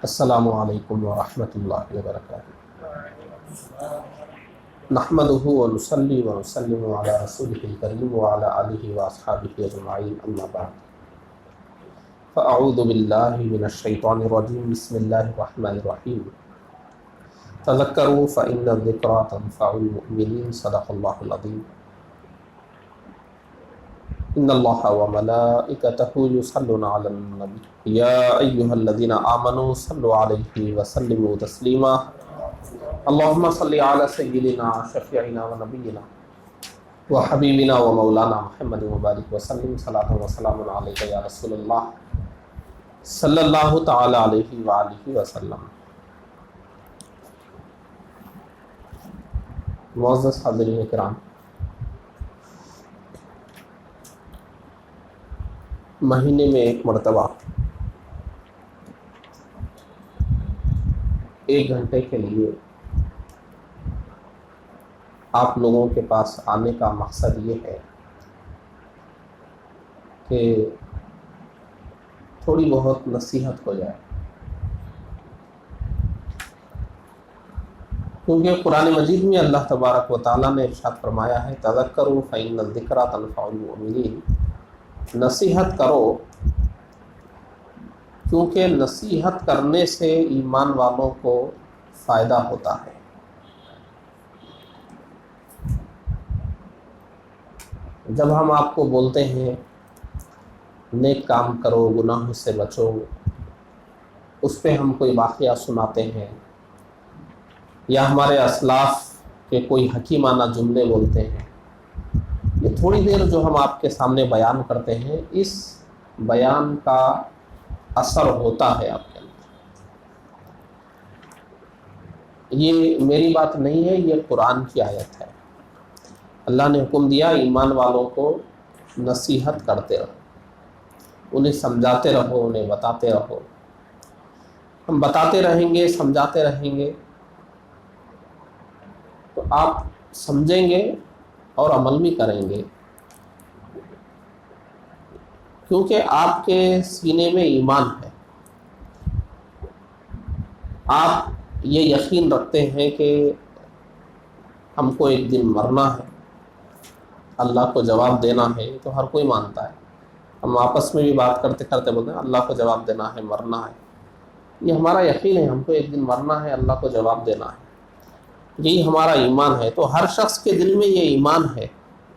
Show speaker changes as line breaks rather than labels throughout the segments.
السلام علیکم ورحمۃ اللہ وبرکاتہ۔ نحمدہ ونصلی ونسلم علی رسولہ الکریم وعلی آلہ واصحابہ اجمعین، اما بعد فاعوذ باللہ من الشیطان الرجیم، بسم اللہ الرحمن الرحیم۔ تذکروا فإن الذکریٰ تنفع المؤمنین، صدق اللہ العظیم۔ ان اللہ وملائکتہ یصلون علی النبی یا ایہا الذین آمنوا صلوا علیہ وسلموا تسلیما۔ اللہم صلی علی سیدنا شفیعنا ونبینا وحبیبنا ومولانا محمد مبارک وسلم، صلاۃ وسلام علیک یا رسول اللہ صلی اللہ تعالی علیہ وآلہ وسلم۔ معزز حاضرین کرام، مہینے میں ایک مرتبہ 1 گھنٹے کے لیے آپ لوگوں کے پاس آنے کا مقصد یہ ہے کہ تھوڑی بہت نصیحت ہو جائے، کیونکہ قرآن مجید میں اللہ تبارک و تعالیٰ نے ارشاد فرمایا ہے تذکروا فإن الذکریٰ تنفع المؤمنین، نصیحت کرو کیونکہ نصیحت کرنے سے ایمان والوں کو فائدہ ہوتا ہے۔ جب ہم آپ کو بولتے ہیں نیک کام کرو، گناہوں سے بچو، اس پہ ہم کوئی واقعہ سناتے ہیں یا ہمارے اسلاف کے کوئی حکیمانہ جملے بولتے ہیں، یہ تھوڑی دیر جو ہم آپ کے سامنے بیان کرتے ہیں، اس بیان کا اثر ہوتا ہے آپ کے اندر۔ یہ میری بات نہیں ہے، یہ قرآن کی آیت ہے۔ اللہ نے حکم دیا ایمان والوں کو نصیحت کرتے رہو، انہیں سمجھاتے رہو، انہیں بتاتے رہو۔ ہم بتاتے رہیں گے، سمجھاتے رہیں گے تو آپ سمجھیں گے اور عمل بھی کریں گے، کیونکہ آپ کے سینے میں ایمان ہے۔ آپ یہ یقین رکھتے ہیں کہ ہم کو ایک دن مرنا ہے، اللہ کو جواب دینا ہے، تو ہر کوئی مانتا ہے۔ ہم آپس میں بھی بات کرتے کرتے بولتے ہیں اللہ کو جواب دینا ہے، مرنا ہے، یہ ہمارا یقین ہے، ہم کو ایک دن مرنا ہے، اللہ کو جواب دینا ہے، یہی ہمارا ایمان ہے۔ تو ہر شخص کے دل میں یہ ایمان ہے،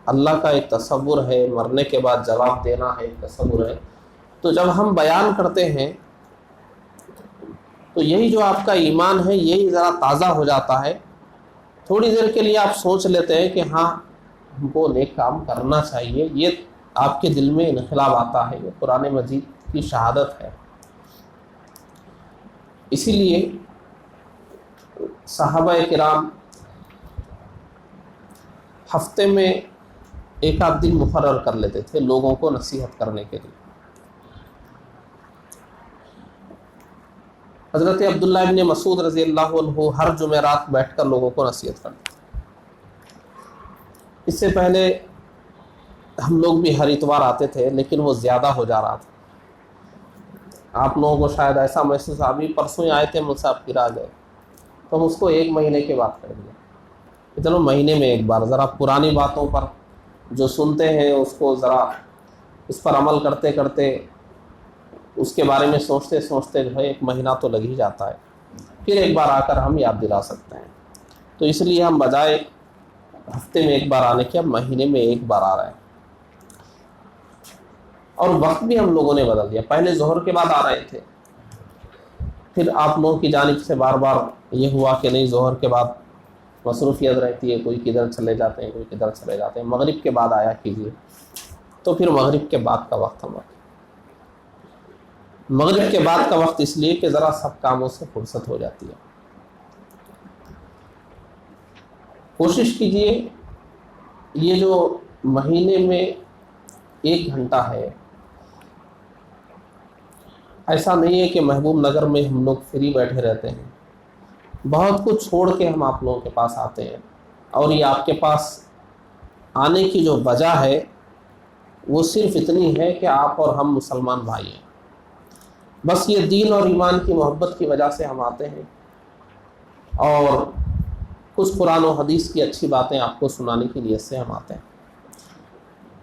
اللہ کا ایک تصور ہے، مرنے کے بعد جواب دینا ہے، ایک تصور ہے۔ تو جب ہم بیان کرتے ہیں تو یہی جو آپ کا ایمان ہے یہی ذرا تازہ ہو جاتا ہے، تھوڑی دیر کے لیے آپ سوچ لیتے ہیں کہ ہاں ہم کو نیک کام کرنا چاہیے، یہ آپ کے دل میں انقلاب آتا ہے۔ یہ قرآن مجید کی شہادت ہے۔ اسی لیے صحابہ کرام ہفتے میں 1 آدھ دن مقرر کر لیتے تھے لوگوں کو نصیحت کرنے کے لیے۔ حضرت عبداللہ ابن مسعود رضی اللہ عنہ ہر جمعرات بیٹھ کر لوگوں کو نصیحت کرتے تھے۔ اس سے پہلے ہم لوگ بھی ہر اتوار آتے تھے، لیکن وہ زیادہ ہو جا رہا تھا۔ آپ لوگوں کو شاید ایسا محسوس، ابھی پرسوں ہی آئے تھے مجھ سے، آپ پھر آ گئے، تو ہم اس کو 1 مہینے کے بعد کر دیا کہ چلو مہینے میں ایک بار ذرا پرانی باتوں پر جو سنتے ہیں اس کو ذرا اس پر عمل کرتے کرتے، اس کے بارے میں سوچتے سوچتے جو ہے 1 مہینہ تو لگ ہی جاتا ہے، پھر ایک بار آ کر ہم یاد دلا سکتے ہیں۔ تو اس لیے ہم بجائے ہفتے میں 1 بار آنے کے اب مہینے میں 1 بار آ رہے ہیں، اور وقت بھی ہم لوگوں نے بدل دیا۔ پہلے ظہر کے بعد آ رہے تھے، پھر آپ لوگوں کی جانب سے بار بار یہ ہوا کہ نہیں ظہر کے بعد مصروفیت رہتی ہے، کوئی کدھر چلے جاتے ہیں، کوئی کدھر چلے جاتے ہیں، مغرب کے بعد آیا کیجیے۔ تو پھر مغرب کے بعد کا وقت ہم رکھیں۔ مغرب کے بعد کا وقت اس لیے کہ ذرا سب کاموں سے فرصت ہو جاتی ہے۔ کوشش کیجیے یہ جو مہینے میں 1 گھنٹہ ہے، ایسا نہیں ہے کہ محبوب نگر میں ہم لوگ فری بیٹھے رہتے ہیں، بہت کچھ چھوڑ کے ہم آپ لوگوں کے پاس آتے ہیں، اور یہ آپ کے پاس آنے کی جو وجہ ہے وہ صرف اتنی ہے کہ آپ اور ہم مسلمان بھائی ہیں. بس یہ دین اور ایمان کی محبت کی وجہ سے ہم آتے ہیں اور کچھ قرآن و حدیث کی اچھی باتیں آپ کو سنانے کی نیت سے ہم آتے ہیں.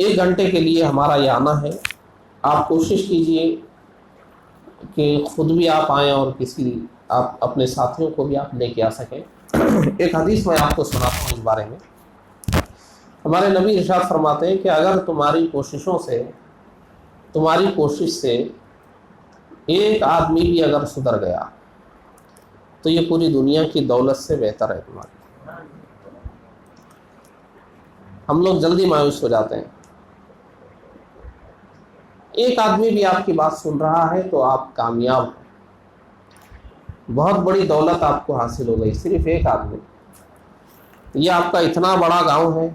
1 گھنٹے کے لیے ہمارا یہ آنا ہے. آپ کوشش کیجئے کہ خود بھی آپ آئیں اور آپ اپنے ساتھیوں کو بھی آپ لے کے آ سکیں. ایک حدیث میں آپ کو سناتا ہوں اس بارے میں. ہمارے نبی ارشاد فرماتے ہیں کہ اگر تمہاری کوشش سے ایک آدمی بھی اگر سدھر گیا تو یہ پوری دنیا کی دولت سے بہتر ہے تمہاری. ہم لوگ جلدی مایوس ہو جاتے ہیں. ایک آدمی بھی آپ کی بات سن رہا ہے تو آپ کامیاب ہیں. بہت بڑی دولت آپ کو حاصل ہو گئی. صرف ایک آدمی. یہ آپ کا اتنا بڑا گاؤں ہے,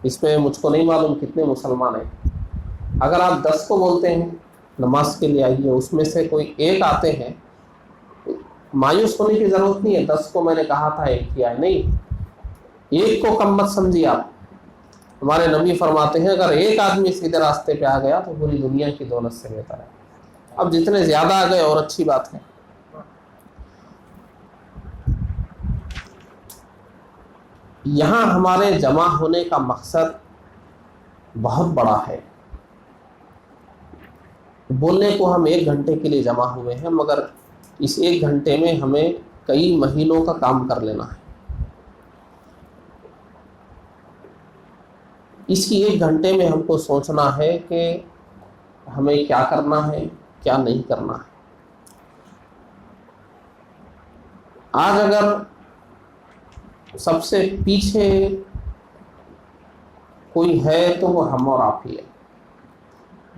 اس میں مجھ کو نہیں معلوم کتنے مسلمان ہیں. اگر آپ 10 کو بولتے ہیں نماز کے لیے آئیے, اس میں سے کوئی ایک آتے ہیں, مایوس ہونے کی ضرورت نہیں ہے. 10 کو میں نے کہا تھا ایک کیا ہے, نہیں, ایک کو کم مت سمجھیے آپ. ہمارے نبی فرماتے ہیں اگر ایک آدمی سیدھے راستے پہ آ گیا تو پوری دنیا کی دولت سے بہتر ہے. اب جتنے زیادہ آ گئے اور اچھی بات ہے. یہاں ہمارے جمع ہونے کا مقصد بہت بڑا ہے. بولنے کو ہم 1 گھنٹے کے لیے جمع ہوئے ہیں, مگر اس 1 گھنٹے میں ہمیں کئی مہینوں کا کام کر لینا ہے. اس کی 1 گھنٹے میں ہم کو سوچنا ہے کہ ہمیں کیا کرنا ہے, کیا نہیں کرنا ہے. آج اگر سب سے پیچھے کوئی ہے تو وہ ہم اور آپ ہی ہے.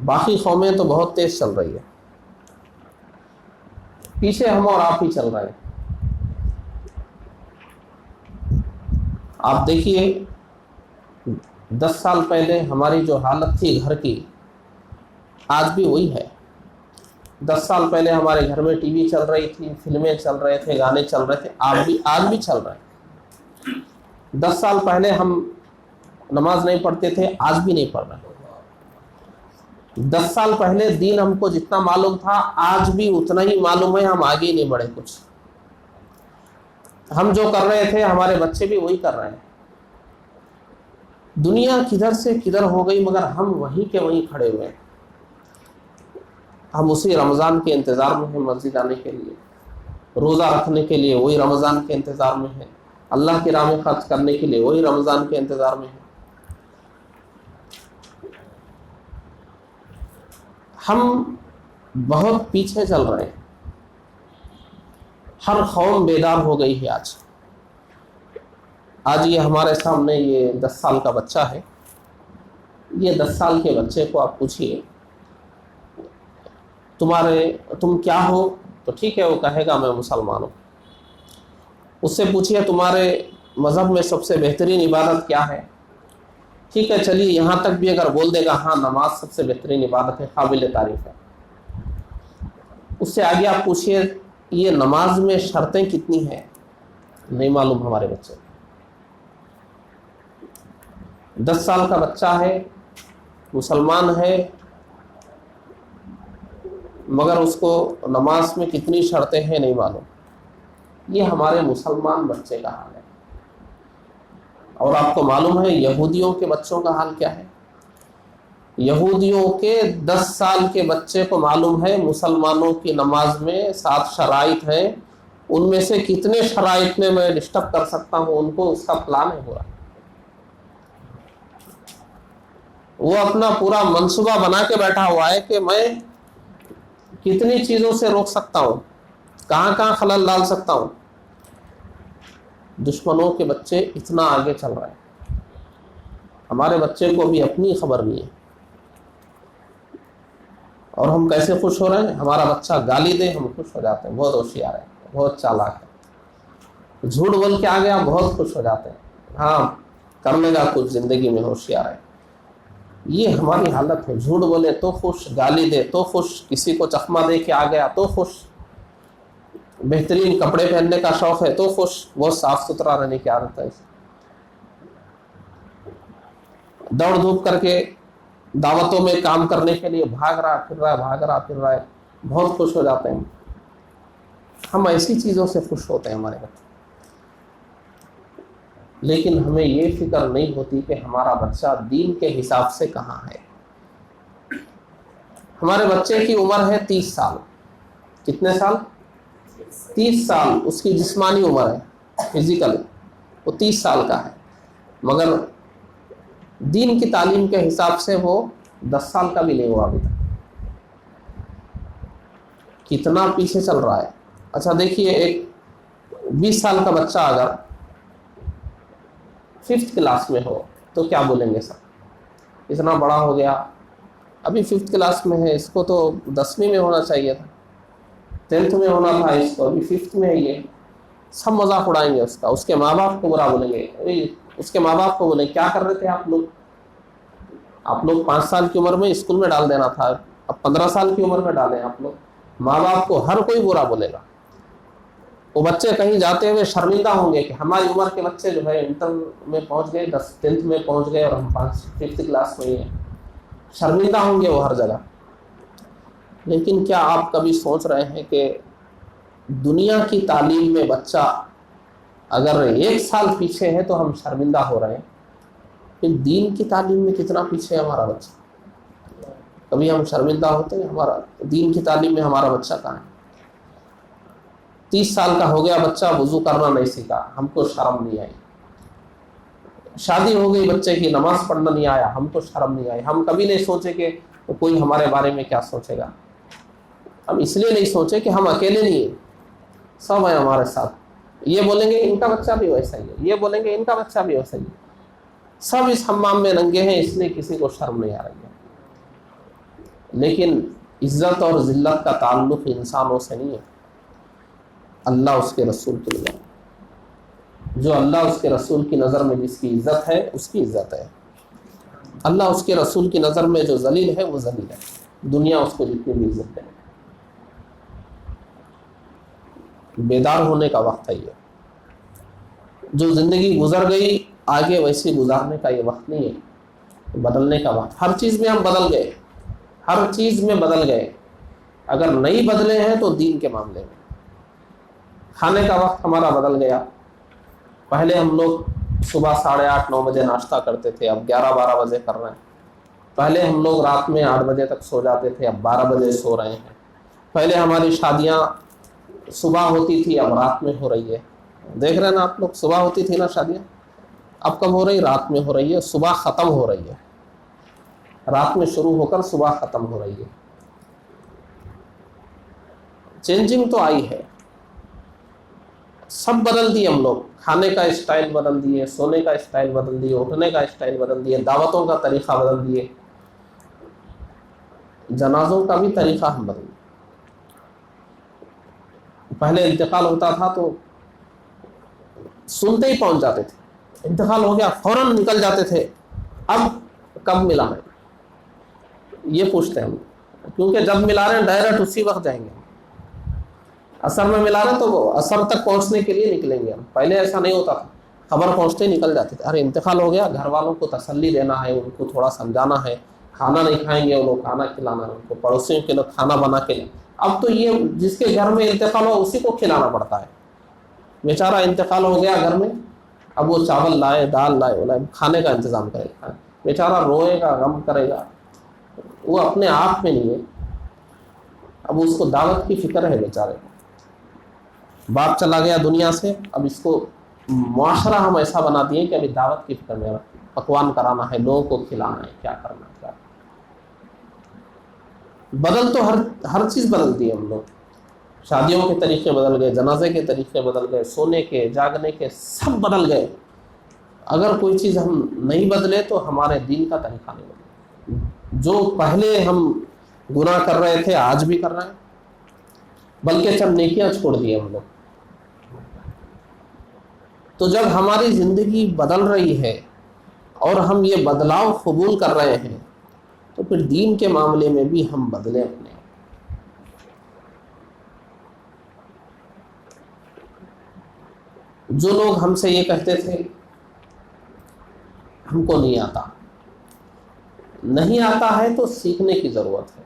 باقی قومیں تو بہت تیز چل رہی ہے, پیچھے ہم اور آپ ہی چل رہے ہیں. آپ دیکھیے 10 سال پہلے ہماری جو حالت تھی گھر کی, آج بھی وہی ہے. 10 سال پہلے ہمارے گھر میں ٹی وی چل رہی تھی, فلمیں چل رہے تھے, گانے چل رہے تھے, آج بھی چل رہے ہیں. 10 سال پہلے ہم نماز نہیں پڑھتے تھے, آج بھی نہیں پڑھ رہے. 10 سال پہلے دین ہم کو جتنا معلوم تھا آج بھی اتنا ہی معلوم ہے, ہم آگے ہی نہیں بڑھے. کچھ ہم جو کر رہے تھے ہمارے بچے بھی وہی کر رہے ہیں. دنیا کدھر سے کدھر ہو گئی, مگر ہم وہیں کے وہیں کھڑے ہوئے ہیں. ہم اسی رمضان کے انتظار میں ہیں, مسجد آنے کے لیے, روزہ رکھنے کے لیے وہی رمضان کے انتظار میں ہیں, اللہ کی راہ میں خرچ کرنے کے لیے وہی رمضان کے انتظار میں ہیں. ہم بہت پیچھے چل رہے ہیں. ہر قوم بیدار ہو گئی ہے. آج یہ ہمارے سامنے یہ 10 سال کا بچہ ہے. یہ 10 سال کے بچے کو آپ پوچھیے تم کیا ہو, تو ٹھیک ہے وہ کہے گا میں مسلمان ہوں. اس سے پوچھیے تمہارے مذہب میں سب سے بہترین عبادت کیا ہے, ٹھیک ہے چلیے یہاں تک بھی اگر بول دے گا ہاں نماز سب سے بہترین عبادت ہے, قابل تعریف ہے. اس سے آگے آپ پوچھیے یہ نماز میں شرطیں کتنی ہیں, نہیں معلوم ہمارے بچے. 10 سال کا بچہ ہے, مسلمان ہے, مگر اس کو نماز میں کتنی شرطیں ہیں نہیں معلوم. یہ ہمارے مسلمان بچے کا حال ہے. اور آپ کو معلوم ہے یہودیوں کے بچوں کا حال کیا ہے. یہودیوں کے 10 سال کے بچے کو معلوم ہے مسلمانوں کی نماز میں 7 شرائط ہیں, ان میں سے کتنے شرائط میں میں ڈسٹرب کر سکتا ہوں ان کو, اس کا پلان ہے پورا. وہ اپنا پورا منصوبہ بنا کے بیٹھا ہوا ہے کہ میں کتنی چیزوں سے روک سکتا ہوں, کہاں کہاں خلل ڈال سکتا ہوں. دشمنوں کے بچے اتنا آگے چل رہے ہیں, ہمارے بچے کو بھی اپنی خبر نہیں ہے. اور ہم کیسے خوش ہو رہے ہیں, ہمارا بچہ گالی دے ہم خوش ہو جاتے ہیں, بہت ہوشیار ہے, بہت چالاک ہے. جھوٹ بول کے آ گیا بہت خوش ہو جاتے ہیں, ہاں کرنے کا کچھ زندگی میں ہوشیار ہے. یہ ہماری حالت ہے. جھوٹ بولے تو خوش, گالی دے تو خوش, کسی کو چخما دے کے آ گیا تو خوش, بہترین کپڑے پہننے کا شوق ہے تو خوش, بہت صاف ستھرا رہنے کی عادت ہے. دوڑ دھوپ کر کے دعوتوں میں کام کرنے کے لیے بھاگ رہا پھر رہا ہے، بہت خوش ہو جاتے ہیں ہم ایسی چیزوں سے خوش ہوتے ہیں ہمارے بچے، لیکن ہمیں یہ فکر نہیں ہوتی کہ ہمارا بچہ دین کے حساب سے کہاں ہے۔ ہمارے بچے کی عمر ہے 30 سال، کتنے سال؟ 30 سال اس کی جسمانی عمر ہے، فزیکل وہ 30 سال کا ہے، مگر دین کی تعلیم کے حساب سے وہ 10 سال کا بھی نہیں ہوا ابھی تک، کتنا پیچھے چل رہا ہے۔ اچھا دیکھیے، ایک 20 سال کا بچہ اگر 5th کلاس میں ہو تو کیا بولیں گے سر، اتنا بڑا ہو گیا، ابھی 5th کلاس میں ہے، اس کو تو 10ویں میں ہونا چاہیے تھا، 10th میں ہونا تھا، اس کو ابھی 5th میں ہے، یہ سب مذاق اڑائیں گے اس کا، اس کے ماں باپ کو برا بولیں گے، اس کے ماں باپ کو بولیں کیا کر رہے تھے آپ لوگ 5 سال کی عمر میں اسکول میں ڈال دینا تھا، اب 15 سال کی عمر میں ڈالیں آپ لوگ۔ ماں باپ کو ہر کوئی برا بولے گا، وہ بچے کہیں جاتے ہوئے شرمندہ ہوں گے کہ ہماری عمر کے بچے جو ہے انٹر میں پہنچ گئے، 10th میں پہنچ گئے اور ہم 5th کلاس میں ہی ہیں، شرمندہ ہوں گے وہ ہر جگہ۔ لیکن کیا آپ کبھی سوچ رہے ہیں کہ دنیا کی تعلیم میں بچہ اگر 1 سال پیچھے ہے تو ہم شرمندہ ہو رہے ہیں، پھر دین کی تعلیم میں کتنا پیچھے ہے ہمارا بچہ؟ کبھی ہم شرمندہ ہوتے ہیں ہمارا دین کی تعلیم میں ہمارا بچہ کہاں ہے؟ 30 سال کا ہو گیا بچہ، وضو کرنا نہیں سیکھا، ہم کو شرم نہیں آئی۔ شادی ہو گئی بچے کی، نماز پڑھنا نہیں آیا، ہم کو شرم نہیں آئی۔ ہم کبھی نہیں سوچے کہ کوئی ہمارے بارے میں کیا سوچے گا، ہم اس لیے نہیں سوچے کہ ہم اکیلے نہیں ہیں، سب ہیں ہمارے ساتھ۔ یہ بولیں گے ان کا بچہ بھی ویسا ہی ہے، یہ بولیں گے ان کا بچہ بھی ویسا ہی ہے، سب اس حمام میں ننگے ہیں، اس لیے کسی کو شرم نہیں آ رہی ہے۔ لیکن عزت اور ذلت کا تعلق انسانوں سے نہیں ہے، اللہ اس کے رسول کی نظر، جو اللہ اس کے رسول کی نظر میں جس کی عزت ہے اس کی عزت ہے، اللہ اس کے رسول کی نظر میں جو ذلیل ہے وہ ذلیل ہے، دنیا اس کو جتنی بھی عزت ہے۔ بیدار ہونے کا وقت ہے یہ، جو زندگی گزر گئی آگے ویسی گزارنے کا یہ وقت نہیں ہے، بدلنے کا وقت۔ ہر چیز میں ہم بدل گئے، ہر چیز میں بدل گئے، اگر نہیں بدلے ہیں تو دین کے معاملے میں۔ کھانے کا وقت ہمارا بدل گیا، پہلے ہم لوگ صبح 8:30 9 بجے ناشتہ کرتے تھے، اب 11 12 بجے کر رہے ہیں۔ پہلے ہم لوگ رات میں 8 بجے تک سو جاتے تھے، اب 12 بجے سو رہے ہیں۔ پہلے ہماری شادیاں صبح ہوتی تھی، اب رات میں ہو رہی ہے، دیکھ رہے ہیں نا آپ لوگ، صبح ہوتی تھی نا شادیاں، اب کب ہو رہی؟ رات میں ہو رہی ہے، صبح ختم ہو رہی ہے، رات میں شروع ہو کر صبح ختم ہو رہی ہے۔ چینجنگ تو آئی ہے، سب بدل دیے ہم لوگ، کھانے کا اسٹائل بدل دیے، سونے کا اسٹائل بدل دیے، اٹھنے کا اسٹائل بدل دیے، دعوتوں کا طریقہ بدل دیے، جنازوں کا بھی طریقہ ہم بدل دیے۔ پہلے انتقال ہوتا تھا تو سنتے ہی پہنچ جاتے تھے، انتقال ہو گیا فوراً نکل جاتے تھے، اب کب ملا ہے یہ پوچھتے ہیں ہم، کیونکہ جب ملا رہے ہیں ڈائریکٹ اسی وقت جائیں گے، اثر میں ملا رہے ہیں تو وہ اثر تک پہنچنے کے لیے نکلیں گے ہم، پہلے ایسا نہیں ہوتا تھا، خبر پہنچتے ہی نکل جاتے تھے، ارے انتقال ہو گیا، گھر والوں کو تسلی دینا ہے، ان کو تھوڑا سمجھانا ہے، کھانا نہیں کھائیں گے وہ لوگ، کھانا کھلانا ہے ان کو، پڑوسیوں کے لوگ کھانا بنا کے لیں۔ اب تو یہ جس کے گھر میں انتقال ہو اسی کو کھلانا پڑتا ہے، بیچارہ انتقال ہو گیا گھر میں، اب وہ چاول لائے، دال لائے، وہ لائے، کھانے کا انتظام کرے گا، بیچارہ روئے گا، غم کرے گا، وہ اپنے آپ میں نہیں ہے، اب اس کو دعوت کی فکر ہے بیچارے کو، باپ چلا گیا دنیا سے، اب اس کو معاشرہ ہم ایسا بنا دیے کہ ابھی دعوت کی فکر میں، پکوان کرانا ہے، لوگوں کو کھلانا ہے، کیا کرنا ہے، کیا بدل تو ہر چیز بدل دی ہم لوگ، شادیوں کے طریقے بدل گئے، جنازے کے طریقے بدل گئے، سونے کے، جاگنے کے، سب بدل گئے۔ اگر کوئی چیز ہم نہیں بدلے تو ہمارے دین کا طریقہ نہیں بدلے، جو پہلے ہم گناہ کر رہے تھے آج بھی کر رہے ہیں، بلکہ چند نیکیاں چھوڑ دی ہم لوگ۔ تو جب ہماری زندگی بدل رہی ہے اور ہم یہ بدلاؤ قبول کر رہے ہیں تو پھر دین کے معاملے میں بھی ہم بدلیں اپنے۔ جو لوگ ہم سے یہ کہتے تھے ہم کو نہیں آتا، نہیں آتا ہے تو سیکھنے کی ضرورت ہے.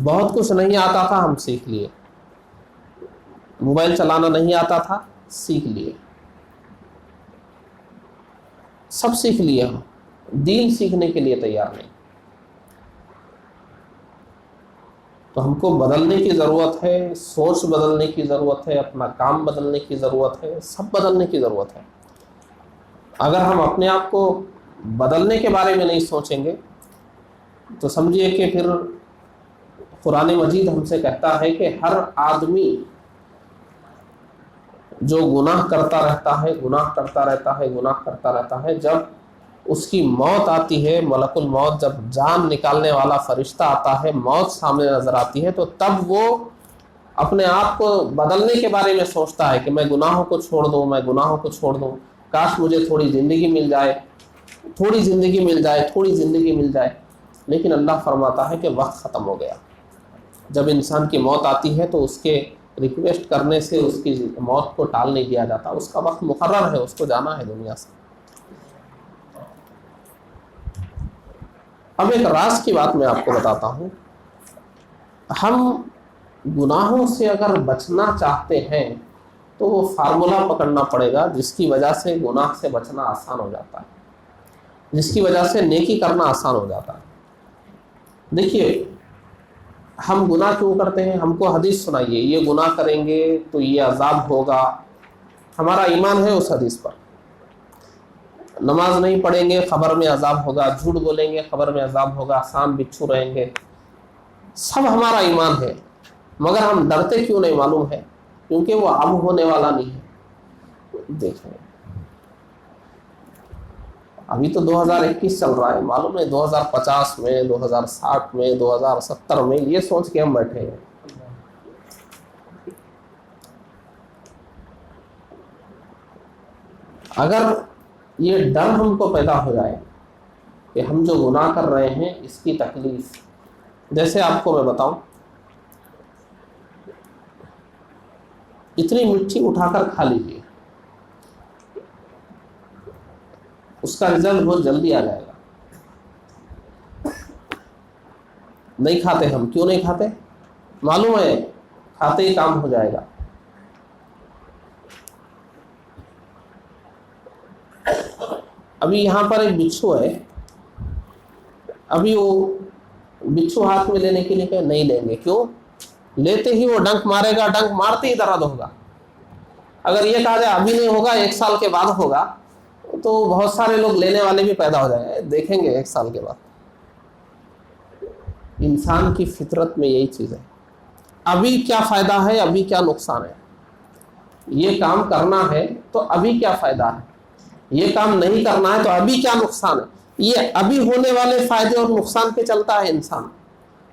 بہت کچھ نہیں آتا تھا، ہم سیکھ لیے. موبائل چلانا نہیں آتا تھا، سیکھ لیے. سب سیکھ لیے. ہم دین سیکھنے کے لیے تیار نہیں. تو ہم کو بدلنے کی ضرورت ہے، سوچ بدلنے کی ضرورت ہے، اپنا کام بدلنے کی ضرورت ہے، سب بدلنے کی ضرورت ہے. اگر ہم اپنے آپ کو بدلنے کے بارے میں نہیں سوچیں گے تو سمجھیے کہ پھر قرآن مجید ہم سے کہتا ہے کہ ہر آدمی جو گناہ کرتا رہتا ہے، گناہ کرتا رہتا ہے، گناہ کرتا رہتا ہے، جب اس کی موت آتی ہے، ملک الموت جب جان نکالنے والا فرشتہ آتا ہے، موت سامنے نظر آتی ہے، تو تب وہ اپنے آپ کو بدلنے کے بارے میں سوچتا ہے کہ میں گناہوں کو چھوڑ دوں، میں گناہوں کو چھوڑ دوں، کاش مجھے تھوڑی زندگی مل جائے، تھوڑی زندگی مل جائے، تھوڑی زندگی مل جائے. لیکن اللہ فرماتا ہے کہ وقت ختم ہو گیا. جب انسان کی موت آتی ہے تو اس کے ریکویسٹ کرنے سے اس کی موت کو ٹال نہیں دیا جاتا. اس کا وقت مقرر ہے، اس کو جانا ہے دنیا سے. اب ایک راز کی بات میں آپ کو بتاتا ہوں. ہم گناہوں سے اگر بچنا چاہتے ہیں تو وہ فارمولا پکڑنا پڑے گا جس کی وجہ سے گناہ سے بچنا آسان ہو جاتا ہے، جس کی وجہ سے نیکی کرنا آسان ہو جاتا ہے. دیکھیے، ہم گناہ کیوں کرتے ہیں؟ ہم کو حدیث سنائیے، یہ گناہ کریں گے تو یہ عذاب ہوگا. ہمارا ایمان ہے اس حدیث پر. نماز نہیں پڑھیں گے، خبر میں عذاب ہوگا. جھوٹ بولیں گے، خبر میں عذاب ہوگا. سام بچھو رہیں گے، سب ہمارا ایمان ہے. مگر ہم ڈرتے کیوں نہیں معلوم ہے؟ کیونکہ وہ اب ہونے والا نہیں ہے. دیکھیں، ابھی تو 2021 چل رہا ہے، معلوم ہے 2050 میں، 2060 میں، 2070 میں یہ سوچ کے ہم بیٹھے ہیں. اگر یہ ڈر ہم کو پیدا ہو جائے کہ ہم جو گناہ کر رہے ہیں اس کی تکلیف، جیسے آپ کو میں بتاؤں، اتنی مٹی اٹھا کر کھا لیجیے، اس کا رزلٹ بہت جلدی آ جائے گا. نہیں کھاتے ہم. کیوں نہیں کھاتے؟ معلوم ہے کھاتے ہی کام ہو جائے گا. ابھی یہاں پر ایک بچھو ہے، ابھی وہ بچھو ہاتھ میں لینے کے لیے کہ نہیں لیں گے. کیوں؟ لیتے ہی وہ ڈنک مارے گا، ڈنک مارتے ہی درد ہوگا. اگر یہ کہا جائے ابھی نہیں ہوگا، 1 سال کے بعد ہوگا، تو بہت سارے لوگ لینے والے بھی پیدا ہو جائیں گے. دیکھیں گے 1 سال کے بعد. انسان کی فطرت میں یہی چیز ہے. ابھی کیا فائدہ ہے، ابھی کیا نقصان ہے. یہ کام کرنا ہے تو ابھی کیا فائدہ ہے، یہ کام نہیں کرنا ہے تو ابھی کیا نقصان ہے. یہ ابھی ہونے والے فائدے اور نقصان پہ چلتا ہے انسان.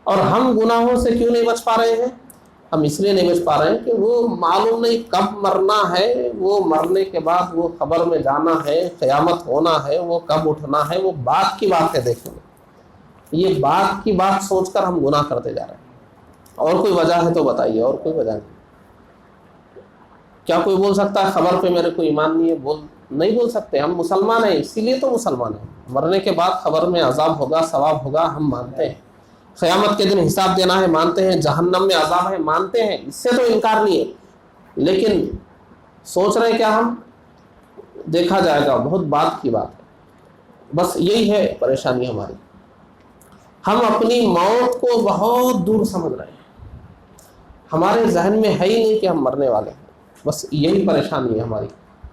اور ہم گناہوں سے کیوں نہیں بچ پا رہے ہیں؟ ہم اس لیے نہیں بچ پا رہے ہیں کہ وہ معلوم نہیں کب مرنا ہے، وہ مرنے کے بعد وہ قبر میں جانا ہے، قیامت ہونا ہے، وہ کب اٹھنا ہے. وہ بات کی بات ہے. دیکھیں، یہ بات کی بات سوچ کر ہم گناہ کرتے جا رہے ہیں. اور کوئی وجہ ہے تو بتائیے. اور کوئی وجہ نہیں. کیا کوئی بول سکتا ہے خبر پہ میرے کو ایمان نہیں ہے؟ نہیں بول سکتے. ہم مسلمان ہیں، اسی لیے تو مسلمان ہیں. مرنے کے بعد خبر میں عذاب ہوگا، ثواب ہوگا، ہم مانتے ہیں. قیامت کے دن حساب دینا ہے، مانتے ہیں. جہنم میں عذاب ہے، مانتے ہیں. اس سے تو انکار نہیں ہے. لیکن سوچ رہے کیا ہم؟ دیکھا جائے گا. بہت بات کی بات ہے. بس یہی ہے پریشانی ہماری. ہم اپنی موت کو بہت دور سمجھ رہے ہیں. ہمارے ذہن میں ہے ہی نہیں کہ ہم مرنے والے ہیں. بس یہی پریشانی ہے ہماری،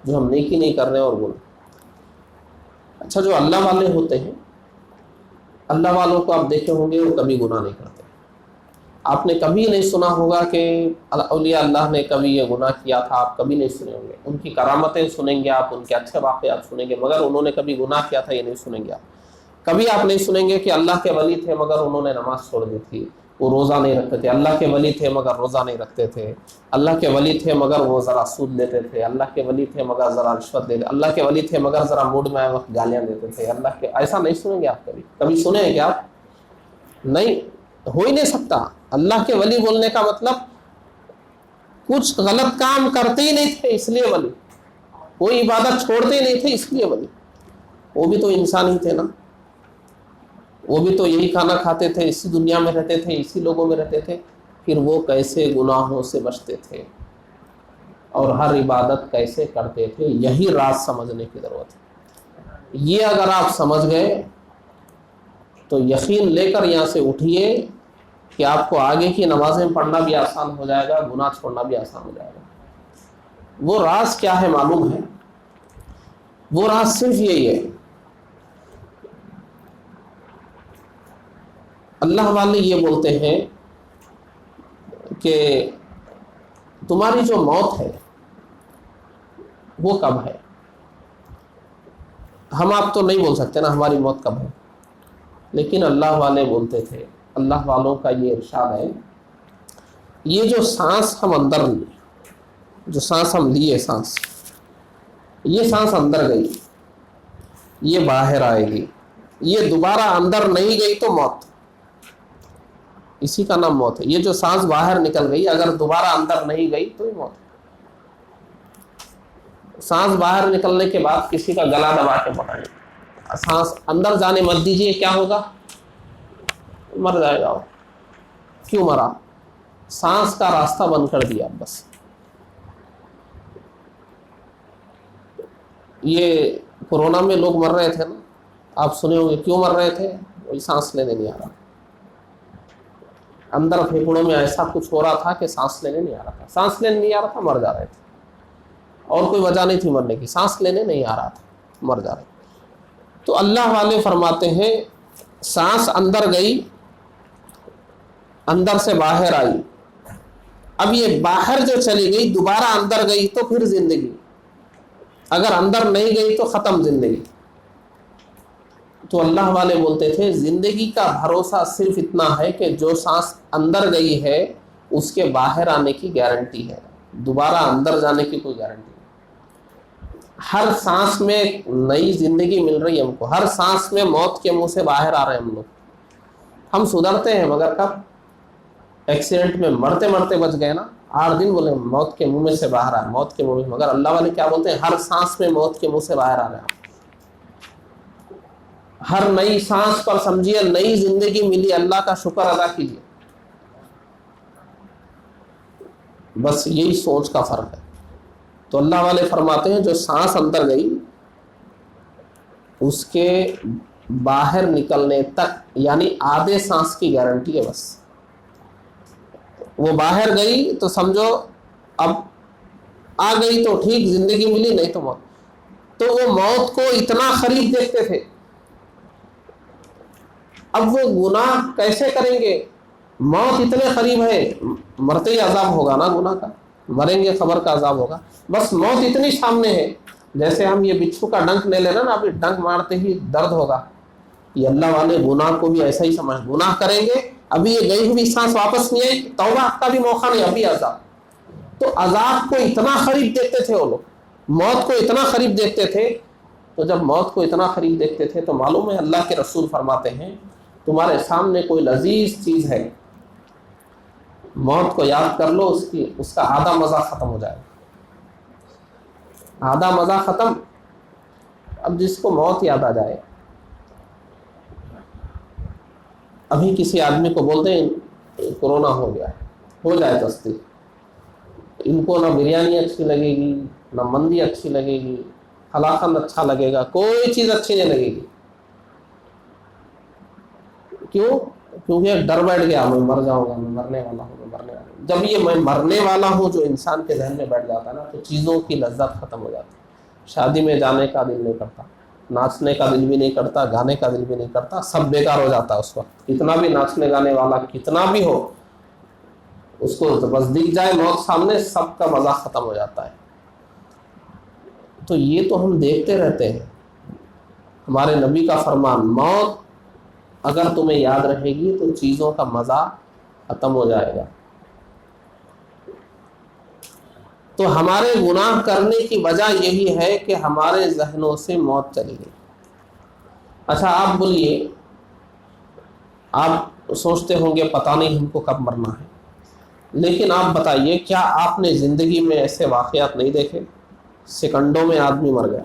جو ہم نیکی نہیں کر رہے اور گناہ. اچھا، جو اللہ والے ہوتے ہیں، اللہ والوں کو آپ دیکھے ہوں گے وہ کبھی گناہ نہیں کرتے. آپ نے کبھی نہیں سنا ہوگا کہ اولیاء اللہ نے کبھی یہ گناہ کیا تھا. آپ کبھی نہیں سنے ہوں گے. ان کی کرامتیں سنیں گے آپ، ان کے اچھے واقعات سنیں گے، مگر انہوں نے کبھی گناہ کیا تھا یہ نہیں سنیں گے آپ. کبھی آپ نہیں سنیں گے کہ اللہ کے ولی تھے مگر انہوں نے نماز چھوڑ دی تھی، وہ روزہ نہیں رکھتے تھے. اللہ کے ولی تھے مگر روزہ نہیں رکھتے تھے. اللہ کے ولی تھے مگر وہ ذرا سود لیتے تھے. اللہ کے ولی تھے مگر ذرا رشوت دیتے. اللہ کے ولی تھے مگر ذرا موڈ میں آئے وقت گالیاں دیتے تھے. اللہ کے ایسا نہیں سنیں گے آپ. کبھی سنے ہیں کیا آپ؟ نہیں، ہو ہی نہیں سکتا. اللہ کے ولی بولنے کا مطلب کچھ غلط کام کرتے ہی نہیں تھے اس لیے ولی، کوئی عبادت چھوڑتے ہی نہیں تھے اس لیے ولی. وہ بھی تو انسان ہی تھے نا. وہ بھی تو یہی کھانا کھاتے تھے، اسی دنیا میں رہتے تھے، اسی لوگوں میں رہتے تھے، پھر وہ کیسے گناہوں سے بچتے تھے اور ہر عبادت کیسے کرتے تھے، یہی راز سمجھنے کی ضرورت ہے۔ یہ اگر آپ سمجھ گئے تو یقین لے کر یہاں سے اٹھیے کہ آپ کو آگے کی نمازیں پڑھنا بھی آسان ہو جائے گا، گناہ چھوڑنا بھی آسان ہو جائے گا۔ وہ راز کیا ہے معلوم ہے؟ وہ راز صرف یہی ہے، اللہ والے یہ بولتے ہیں کہ تمہاری جو موت ہے وہ کب ہے؟ ہم آپ تو نہیں بول سکتے نا ہماری موت کب ہے، لیکن اللہ والے بولتے تھے، اللہ والوں کا یہ ارشاد ہے، یہ جو سانس ہم اندر لیے، جو سانس ہم لیے، یہ سانس اندر گئی، یہ باہر آئے گی، یہ دوبارہ اندر نہیں گئی تو موت، اسی کا نام موت ہے۔ یہ جو سانس باہر نکل گئی اگر دوبارہ اندر نہیں گئی تو یہ موت ہے۔ سانس باہر نکلنے کے بعد کسی کا گلا دبا کے پکڑیں، سانس اندر جانے مت دیجیے، کیا ہوگا؟ مر جائے گا۔ کیوں مرا؟ سانس کا راستہ بند کر دیا بس۔ یہ کورونا میں لوگ مر رہے تھے نا، آپ سنے ہوں گے، کیوں مر رہے تھے؟ وہی سانس لینے نہیں آ رہا، اندر پھیپھڑوں میں ایسا کچھ ہو رہا تھا کہ سانس لینے نہیں آ رہا تھا، سانس لینے نہیں آ رہا تھا، مر جا رہے تھے، اور کوئی وجہ نہیں تھی مرنے کی، سانس لینے نہیں آ رہا تھا، مر جا رہے تھے۔ تو اللہ والے فرماتے ہیں سانس اندر گئی، اندر سے باہر آئی، اب یہ باہر جو چلی گئی دوبارہ اندر گئی تو پھر زندگی، اگر اندر نہیں گئی تو ختم زندگی۔ تو اللہ والے بولتے تھے زندگی کا بھروسہ صرف اتنا ہے کہ جو سانس اندر گئی ہے اس کے باہر آنے کی گارنٹی ہے، دوبارہ اندر جانے کی کوئی گارنٹی نہیں۔ ہر سانس میں نئی زندگی مل رہی ہے ہم کو، ہر سانس میں موت کے منہ سے باہر آ رہے ہیں ہم لوگ۔ ہم سدھرتے ہیں مگر کب؟ ایکسیڈنٹ میں مرتے مرتے بچ گئے نا، 8 دن بولے موت کے منہ میں سے باہر آئے، موت کے منہ میں، مگر اللہ والے کیا بولتے ہیں؟ ہر سانس میں موت کے منہ سے باہر آ رہے ہیں۔ ہر نئی سانس پر سمجھیے نئی زندگی ملی، اللہ کا شکر ادا کیجیے۔ بس یہی سوچ کا فرق ہے۔ تو اللہ والے فرماتے ہیں جو سانس اندر گئی اس کے باہر نکلنے تک، یعنی آدھے سانس کی گارنٹی ہے بس۔ وہ باہر گئی تو سمجھو اب آ گئی تو ٹھیک، زندگی ملی، نہیں تو موت۔ تو وہ موت کو اتنا قریب دیکھتے تھے، اب وہ گناہ کیسے کریں گے؟ موت اتنے قریب ہے، مرتے ہی عذاب ہوگا نا گناہ کا، مریں گے خبر کا عذاب ہوگا، بس موت اتنی سامنے ہے۔ جیسے ہم یہ بچھو کا ڈنک لے لینا نا، ابھی ڈنک مارتے ہی درد ہوگا، یہ اللہ والے گناہ کو بھی ایسا ہی سمجھ، گناہ کریں گے ابھی یہ گئی ہوئی سانس واپس نہیں آئی، توبہ کا بھی موقع نہیں، ابھی عذاب۔ تو عذاب کو اتنا قریب دیکھتے تھے وہ لوگ، موت کو اتنا قریب دیکھتے تھے۔ تو جب موت کو اتنا قریب دیکھتے تھے تو معلوم ہے اللہ کے رسول فرماتے ہیں تمہارے سامنے کوئی لذیذ چیز ہے، موت کو یاد کر لو، اس کا آدھا مزہ ختم ہو جائے گا، آدھا مزہ ختم۔ اب جس کو موت یاد آ جائے، ابھی کسی آدمی کو بولتے ہیں کورونا ہو گیا، ہو جائے تصدیق، ان کو نہ بریانی اچھی لگے گی، نہ مندی اچھی لگے گی، قلاقند اچھا لگے گا، کوئی چیز اچھی نہیں لگے گی۔ کیوں؟ کیونکہ ایک ڈر بیٹھ گیا، میں مر جاؤں گا، میں مرنے والا ہوں، میں مرنے والا ہوں۔ جب یہ میں مرنے والا ہوں جو انسان کے ذہن میں بیٹھ جاتا ہے نا، تو چیزوں کی لذت ختم ہو جاتی ہے۔ شادی میں جانے کا دل نہیں کرتا، ناچنے کا دل بھی نہیں کرتا، گانے کا دل بھی نہیں کرتا، سب بیکار ہو جاتا ہے اس وقت۔ کتنا بھی ناچنے گانے والا کتنا بھی ہو، اس کو بس دکھ جائے موت سامنے، سب کا مزہ ختم ہو جاتا ہے۔ تو یہ تو ہم دیکھتے رہتے ہیں۔ ہمارے نبی کا فرمان، موت اگر تمہیں یاد رہے گی تو چیزوں کا مزہ ختم ہو جائے گا۔ تو ہمارے گناہ کرنے کی وجہ یہی ہے کہ ہمارے ذہنوں سے موت چلی گئی۔ اچھا آپ بولیے، آپ سوچتے ہوں گے پتہ نہیں ہم کو کب مرنا ہے، لیکن آپ بتائیے کیا آپ نے زندگی میں ایسے واقعات نہیں دیکھے؟ سیکنڈوں میں آدمی مر گیا،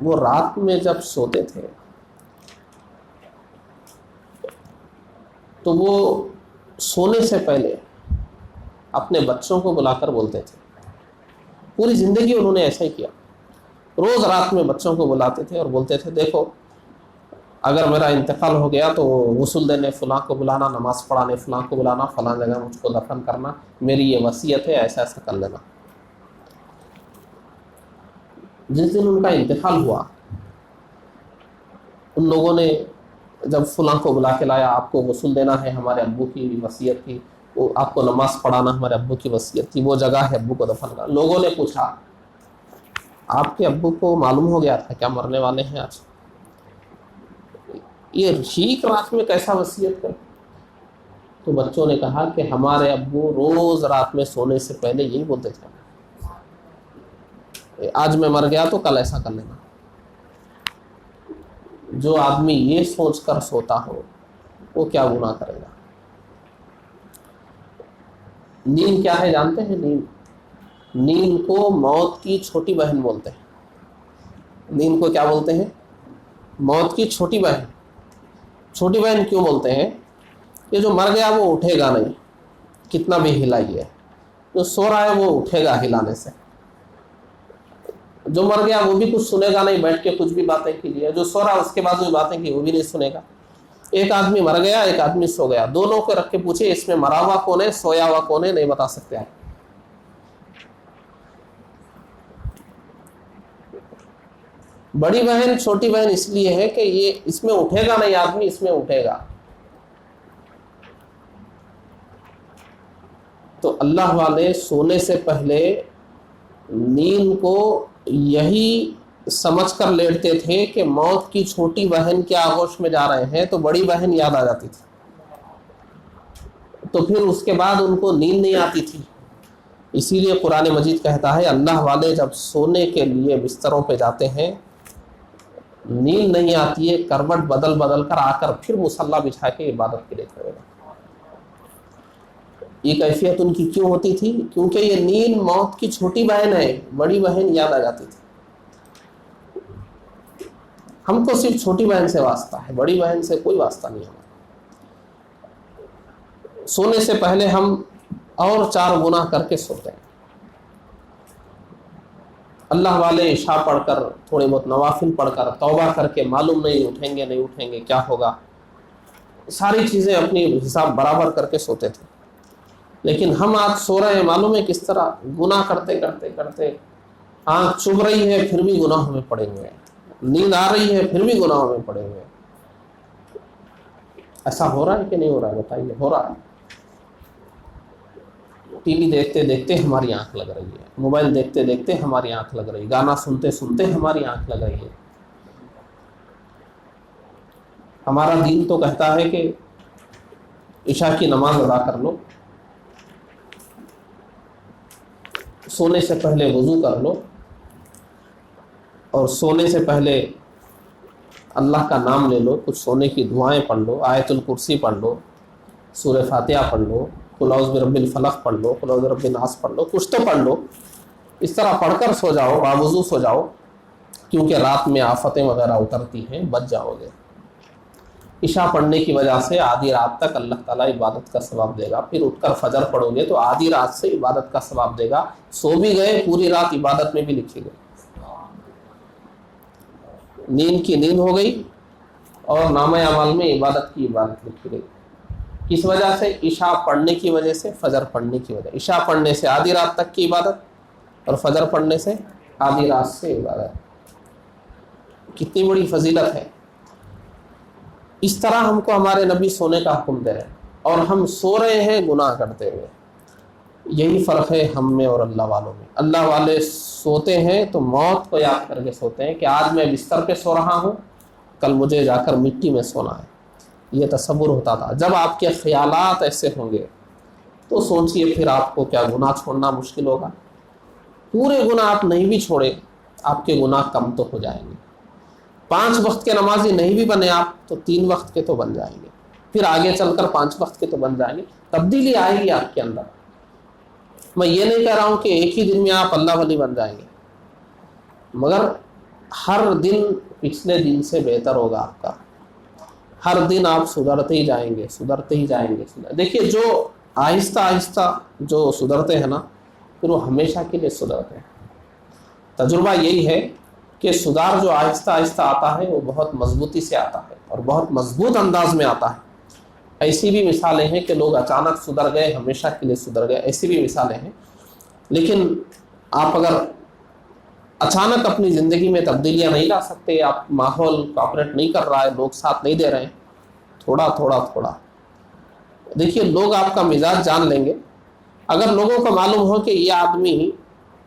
وہ رات میں جب سوتے تھے تو وہ سونے سے پہلے اپنے بچوں کو بلا کر بولتے تھے. پوری زندگی انہوں نے ایسا ہی کیا. روز رات میں بچوں کو بلاتے تھے اور بولتے تھے دیکھو اگر میرا انتقال ہو گیا تو غسل دینے فلاں کو بلانا, نماز پڑھانے فلاں کو بلانا, فلاں جگہ مجھ کو دفن کرنا, میری یہ وصیت ہے, ایسا ایسا کر لینا. جس دن ان کا انتقال ہوا ان لوگوں نے جب فلاں کو بلا کے لایا, آپ کو غسل دینا ہے ہمارے ابو کی وصیت کی, وہ آپ کو نماز پڑھانا ہمارے ابو کی وصیت تھی, وہ جگہ ہے ابو کو دفن کرنا. لوگوں نے پوچھا آپ کے ابو کو معلوم ہو گیا تھا کیا مرنے والے ہیں آج؟ یہ ٹھیک رات میں کیسا وصیت کر؟ تو بچوں نے کہا کہ ہمارے ابو روز رات میں سونے سے پہلے یہی بولتے تھے آج میں مر گیا تو کل ایسا کر لینا. جو آدمی یہ سوچ کر سوتا ہو وہ کیا گناہ کرے گا؟ نیند کیا ہے جانتے ہیں؟ نیند کو موت کی چھوٹی بہن بولتے ہیں. نیند کو کیا بولتے ہیں؟ موت کی چھوٹی بہن. چھوٹی بہن کیوں بولتے ہیں؟ کہ جو مر گیا وہ اٹھے گا نہیں کتنا بھی ہلائیے, جو سو رہا ہے وہ اٹھے گا ہلانے سے. جو مر گیا وہ بھی کچھ سنے گا نہیں, بیٹھ کے کچھ بھی باتیں کیجیے. جو سو رہا اس کے بعد جو باتیں کی وہ بھی نہیں سنے گا. ایک آدمی مر گیا ایک آدمی سو گیا, دونوں کو رکھ کے پوچھے اس میں مرا ہوا کون ہے سویا ہوا کون ہے, نہیں بتا سکتے آپ. بڑی بہن چھوٹی بہن اس لیے ہے کہ یہ اس میں اٹھے گا نہیں آدمی, اس میں اٹھے گا. تو اللہ والے سونے سے پہلے نیند کو یہی سمجھ کر لیٹتے تھے کہ موت کی چھوٹی بہن کے آغوش میں جا رہے ہیں, تو بڑی بہن یاد آ جاتی تھی, تو پھر اس کے بعد ان کو نیند نہیں آتی تھی. اسی لیے قرآن مجید کہتا ہے اللہ والے جب سونے کے لیے بستروں پہ جاتے ہیں نیند نہیں آتی ہے, کروٹ بدل بدل کر آ کر پھر مصلی بچھا کے عبادت کے لیے کھڑے ہوئے. یہ کیفیت ان کی کیوں ہوتی تھی؟ کیونکہ یہ نیند موت کی چھوٹی بہن ہے, بڑی بہن یاد آ جاتی تھی. ہم کو صرف چھوٹی بہن سے واسطہ ہے, بڑی بہن سے کوئی واسطہ نہیں ہمارا. سونے سے پہلے ہم اور 4 گناہ کر کے سوتے ہیں. اللہ والے عشاء پڑھ کر تھوڑے بہت نوافل پڑھ کر توبہ کر کے معلوم نہیں اٹھیں گے کیا ہوگا, ساری چیزیں اپنی حساب برابر کر کے سوتے تھے. لیکن ہم آج سو رہے ہیں معلوم ہے کس طرح, گناہ کرتے کرتے کرتے آنکھ چبھ رہی ہے پھر بھی گناہوں میں پڑے ہوئے ہیں, نیند آ رہی ہے پھر بھی گناہوں میں پڑے ہوئے ہیں. ایسا ہو رہا ہے کہ نہیں ہو رہا ہے؟ بتائیے. ہو رہا ہے. ٹی وی دیکھتے دیکھتے ہماری آنکھ لگ رہی ہے, موبائل دیکھتے دیکھتے ہماری آنکھ لگ رہی ہے, گانا سنتے سنتے ہماری آنکھ لگ رہی ہے. ہمارا دین تو کہتا ہے کہ عشاء کی نماز ادا کر لو, سونے سے پہلے وضو کر لو, اور سونے سے پہلے اللہ کا نام لے لو, کچھ سونے کی دعائیں پڑھ لو, آیت الکرسی پڑھ لو, سورہ فاتحہ پڑھ لو, قل اعوذ برب الفلق پڑھ لو, قل اعوذ برب الناس پڑھ لو, کچھ تو پڑھ لو. اس طرح پڑھ کر سو جاؤ, باوضو سو جاؤ, کیونکہ رات میں آفتیں وغیرہ اترتی ہیں, بچ جاؤ گے. عشاء پڑھنے کی وجہ سے آدھی رات تک اللہ تعالیٰ عبادت کا ثواب دے گا. پھر اٹھ کر فجر پڑھو گے تو آدھی رات سے عبادت کا ثواب دے گا. سو بھی گئے پوری رات عبادت میں بھی لکھی گئی. نیند کی نیند ہو گئی اور نامہ اعمال میں عبادت کی عبادت لکھی گئی. کس وجہ سے؟ عشاء پڑھنے کی وجہ سے, فجر پڑھنے کی وجہ. عشاء پڑھنے سے آدھی رات تک کی عبادت اور فجر پڑھنے سے آدھی رات سے عبادت. کتنی بڑی فضیلت ہے. اس طرح ہم کو ہمارے نبی سونے کا حکم دے رہے ہیں اور ہم سو رہے ہیں گناہ کرتے ہوئے. یہی فرق ہے ہم میں اور اللہ والوں میں. اللہ والے سوتے ہیں تو موت کو یاد کر کے سوتے ہیں کہ آج میں بستر پہ سو رہا ہوں, کل مجھے جا کر مٹی میں سونا ہے. یہ تصور ہوتا تھا. جب آپ کے خیالات ایسے ہوں گے تو سوچئے پھر آپ کو کیا گناہ چھوڑنا مشکل ہوگا. پورے گناہ آپ نہیں بھی چھوڑے آپ کے گناہ کم تو ہو جائیں گے. 5 وقت کے نمازی نہیں بھی بنے آپ تو 3 وقت کے تو بن جائیں گے. پھر آگے چل کر 5 وقت کے تو بن جائیں گے. تبدیلی آئے گی آپ کے اندر. میں یہ نہیں کہہ رہا ہوں کہ ایک ہی دن میں آپ اللہ ولی بن جائیں گے, مگر ہر دن پچھلے دن سے بہتر ہوگا آپ کا، ہر دن آپ سدھرتے ہی جائیں گے، سدھرتے ہی جائیں گے۔ دیکھیے جو آہستہ آہستہ جو سدھرتے ہیں نا، پھر وہ ہمیشہ کے لیے سدھرتے ہیں۔ تجربہ یہی ہے کہ سدھار جو آہستہ آہستہ آتا ہے وہ بہت مضبوطی سے آتا ہے اور بہت مضبوط انداز میں آتا ہے۔ ایسی بھی مثالیں ہیں کہ لوگ اچانک سدھر گئے، ہمیشہ کے لیے سدھر گئے، ایسی بھی مثالیں ہیں۔ لیکن آپ اگر اچانک اپنی زندگی میں تبدیلیاں نہیں لا سکتے، آپ ماحول کوآپریٹ نہیں کر رہا ہے، لوگ ساتھ نہیں دے رہے ہیں، تھوڑا تھوڑا تھوڑا دیکھیے لوگ آپ کا مزاج جان لیں گے۔ اگر لوگوں کو معلوم ہو کہ یہ آدمی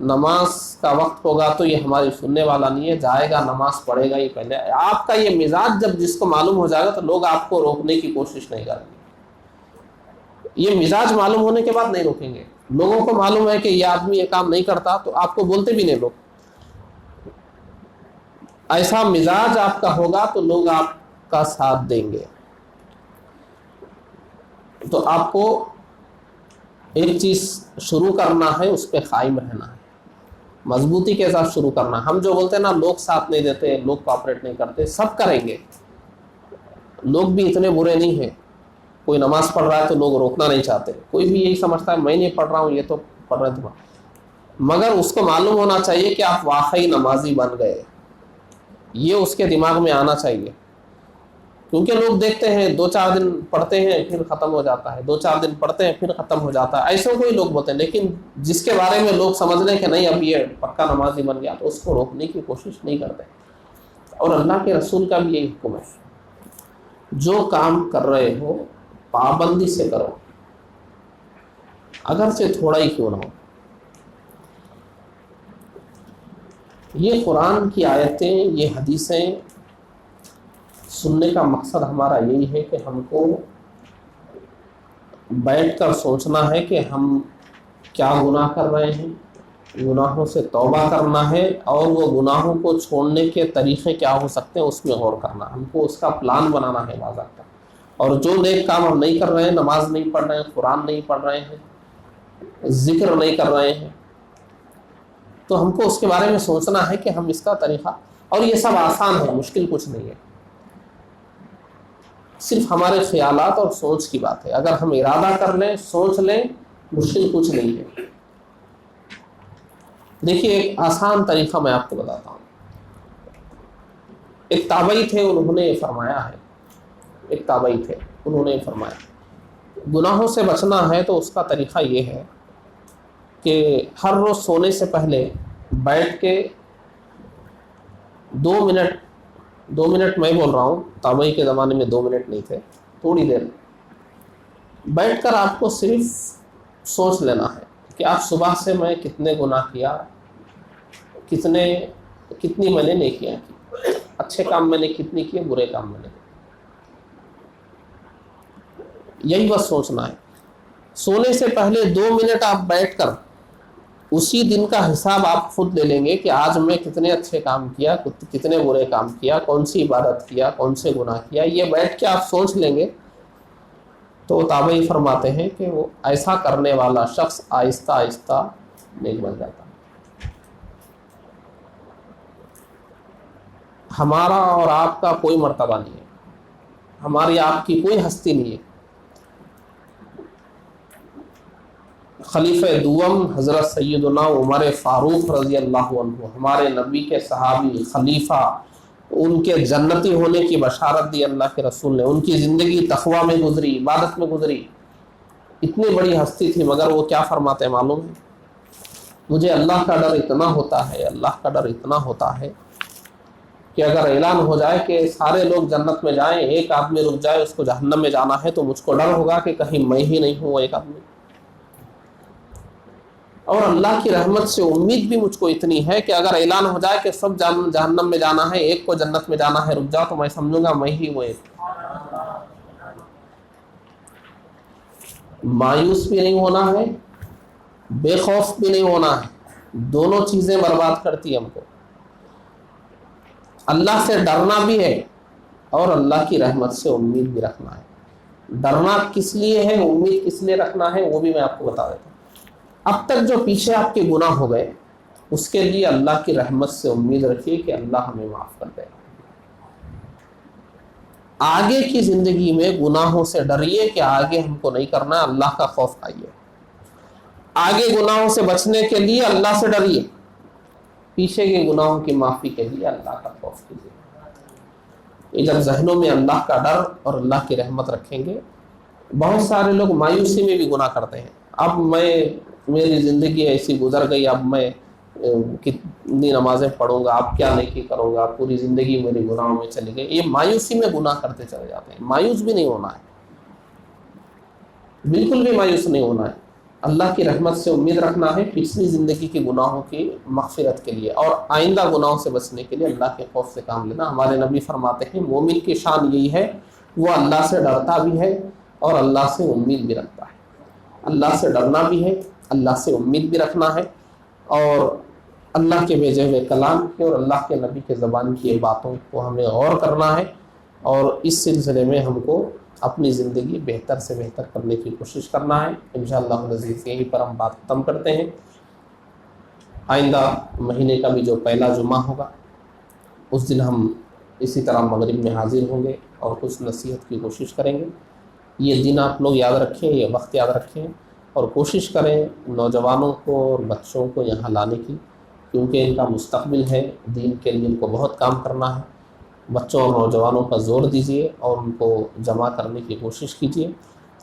نماز کا وقت ہوگا تو یہ ہماری سننے والا نہیں ہے، جائے گا نماز پڑھے گا، یہ پہلے آپ کا یہ مزاج جب جس کو معلوم ہو جائے گا تو لوگ آپ کو روکنے کی کوشش نہیں کریں گے۔ یہ مزاج معلوم ہونے کے بعد نہیں روکیں گے۔ لوگوں کو معلوم ہے کہ یہ آدمی یہ کام نہیں کرتا تو آپ کو بولتے بھی نہیں لوگ۔ ایسا مزاج آپ کا ہوگا تو لوگ آپ کا ساتھ دیں گے۔ تو آپ کو ایک چیز شروع کرنا ہے، اس پہ قائم رہنا ہے، مضبوطی کے ساتھ شروع کرنا ہے۔ ہم جو بولتے ہیں نا لوگ ساتھ نہیں دیتے، لوگ کوآپریٹ نہیں کرتے، سب کریں گے۔ لوگ بھی اتنے برے نہیں ہیں، کوئی نماز پڑھ رہا ہے تو لوگ روکنا نہیں چاہتے، کوئی بھی یہی سمجھتا ہے میں نہیں پڑھ رہا ہوں، یہ تو پڑھ رہے تھے، مگر اس کو معلوم ہونا چاہیے کہ آپ واقعی نمازی بن گئے، یہ اس کے دماغ میں آنا چاہیے۔ کیونکہ لوگ دیکھتے ہیں 2-4 دن پڑھتے ہیں پھر ختم ہو جاتا ہے، 2-4 دن پڑھتے ہیں پھر ختم ہو جاتا ہے، ایسے کوئی لوگ بولتے ہیں۔ لیکن جس کے بارے میں لوگ سمجھ لیں کہ نہیں اب یہ پکا نمازی بن گیا تو اس کو روکنے کی کوشش نہیں کرتے۔ اور اللہ کے رسول کا بھی یہی حکم ہے، جو کام کر رہے ہو پابندی سے کرو، اگرچہ تھوڑا ہی کیوں نہ ہو۔ یہ قرآن کی آیتیں، یہ حدیثیں سننے کا مقصد ہمارا یہی ہے کہ ہم کو بیٹھ کر سوچنا ہے کہ ہم کیا گناہ کر رہے ہیں، گناہوں سے توبہ کرنا ہے، اور وہ گناہوں کو چھوڑنے کے طریقے کیا ہو سکتے ہیں اس میں غور کرنا، ہم کو اس کا پلان بنانا ہے باضابطہ۔ اور جو نیک کام ہم نہیں کر رہے ہیں، نماز نہیں پڑھ رہے ہیں، قرآن نہیں پڑھ رہے ہیں، ذکر نہیں کر رہے ہیں، تو ہم کو اس کے بارے میں سوچنا ہے کہ ہم اس کا طریقہ، اور یہ سب آسان ہے، مشکل کچھ نہیں ہے، صرف ہمارے خیالات اور سوچ کی بات ہے۔ اگر ہم ارادہ کر لیں، سوچ لیں، مشکل کچھ نہیں ہے۔ دیکھیے ایک آسان طریقہ میں آپ کو بتاتا ہوں۔ ایک تابعی تھے، انہوں نے فرمایا ہے، ایک تابعی تھے انہوں نے فرمایا گناہوں سے بچنا ہے تو اس کا طریقہ یہ ہے کہ ہر روز سونے سے پہلے بیٹھ کے 2 منٹ میں بول رہا ہوں، تابعی کے زمانے میں 2 منٹ نہیں تھے، تھوڑی دیر بیٹھ کر آپ کو صرف سوچ لینا ہے کہ آج صبح سے میں کتنے گناہ کیا، کتنی میں نے نیکیاں کی، اچھے کام میں نے کتنی کیے، برے کام میں نے، یہی بس سوچنا ہے۔ سونے سے پہلے 2 منٹ آپ بیٹھ کر اسی دن کا حساب آپ خود لے لیں گے کہ آج میں کتنے اچھے کام کیا، کتنے برے کام کیا، کون سی عبادت کیا، کون سے گناہ کیا، یہ بیٹھ کے آپ سوچ لیں گے تو تابعی فرماتے ہیں کہ وہ ایسا کرنے والا شخص آہستہ آہستہ نیک بن جاتا ہے۔ ہمارا اور آپ کا کوئی مرتبہ نہیں ہے، ہماری آپ کی کوئی ہستی نہیں ہے۔ خلیفہ دوم حضرت سیدنا عمر فاروق رضی اللہ عنہ، ہمارے نبی کے صحابی، خلیفہ، ان کے جنتی ہونے کی بشارت دی اللہ کے رسول نے، ان کی زندگی تقویٰ میں گزری، عبادت میں گزری، اتنی بڑی ہستی تھی، مگر وہ کیا فرماتے ہیں معلوم ہے؟ مجھے اللہ کا ڈر اتنا ہوتا ہے، اللہ کا ڈر اتنا ہوتا ہے کہ اگر اعلان ہو جائے کہ سارے لوگ جنت میں جائیں، ایک آدمی رک جائے اس کو جہنم میں جانا ہے، تو مجھ کو ڈر ہوگا کہ کہیں میں ہی نہیں ہوں وہ ایک آدمی۔ اور اللہ کی رحمت سے امید بھی مجھ کو اتنی ہے کہ اگر اعلان ہو جائے کہ سب جہنم میں جانا ہے، ایک کو جنت میں جانا ہے، رک جاؤ، تو میں سمجھوں گا میں ہی وہ ایک۔ مایوس بھی نہیں ہونا ہے، بے خوف بھی نہیں ہونا ہے، دونوں چیزیں برباد کرتی ہیں ہم کو۔ اللہ سے ڈرنا بھی ہے اور اللہ کی رحمت سے امید بھی رکھنا ہے۔ ڈرنا کس لیے ہے، امید کس لیے رکھنا ہے، وہ بھی میں آپ کو بتا دیتا ہوں۔ اب تک جو پیچھے آپ کے گناہ ہو گئے اس کے لیے اللہ کی رحمت سے امید رکھیے کہ اللہ ہمیں معاف کر دے گا۔ آگے کی زندگی میں گناہوں سے ڈریے کہ آگے ہم کو نہیں کرنا ہے، اللہ کا خوف کھائیے۔ آگے گناہوں سے بچنے کے لیے اللہ سے ڈریے، پیچھے کے گناہوں کی معافی کے لیے اللہ کا خوف کیجیے۔ یہ جب ذہنوں میں اللہ کا ڈر اور اللہ کی رحمت رکھیں گے، بہت سارے لوگ مایوسی میں بھی گناہ کرتے ہیں۔ اب میری زندگی ایسی گزر گئی، اب میں کتنی نمازیں پڑھوں گا، اب کیا نیکی کروں گا، پوری زندگی میری گناہوں میں چلی گئی۔ یہ مایوسی میں گناہ کرتے چلے جاتے ہیں۔ مایوس بھی نہیں ہونا ہے، بالکل بھی مایوس نہیں ہونا ہے۔ اللہ کی رحمت سے امید رکھنا ہے پچھلی زندگی کے گناہوں کی مغفرت کے لیے، اور آئندہ گناہوں سے بچنے کے لیے اللہ کے خوف سے کام لینا۔ ہمارے نبی فرماتے ہیں مومن کی شان یہی ہے، وہ اللہ سے ڈرتا بھی ہے اور اللہ سے امید بھی رکھتا ہے۔ اللہ سے ڈرنا بھی ہے، اللہ سے امید بھی رکھنا ہے، اور اللہ کے بھیجے ہوئے کلام کے اور اللہ کے نبی کے زبان کی باتوں کو ہمیں غور کرنا ہے، اور اس سلسلے میں ہم کو اپنی زندگی بہتر سے بہتر کرنے کی کوشش کرنا ہے۔ انشاءاللہ العزیز یہیں پر ہم بات ختم کرتے ہیں۔ آئندہ مہینے کا بھی جو پہلا جمعہ ہوگا، اس دن ہم اسی طرح مغرب میں حاضر ہوں گے اور کچھ نصیحت کی کوشش کریں گے۔ یہ دن آپ لوگ یاد رکھیں، یہ وقت یاد رکھیں، اور کوشش کریں نوجوانوں کو اور بچوں کو یہاں لانے کی، کیونکہ ان کا مستقبل ہے، دین کے لیے ان کو بہت کام کرنا ہے۔ بچوں اور نوجوانوں پر زور دیجیے اور ان کو جمع کرنے کی کوشش کیجیے۔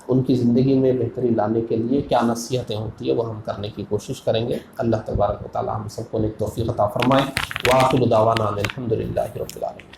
ان کی زندگی میں بہتری لانے کے لیے کیا نصیحتیں ہوتی ہیں وہ ہم کرنے کی کوشش کریں گے۔ اللہ تبارک و تعالی ہم سب کو نیک توفیق عطا فرمائے۔ وآخر دعوانا الحمدللہ رب العالمین۔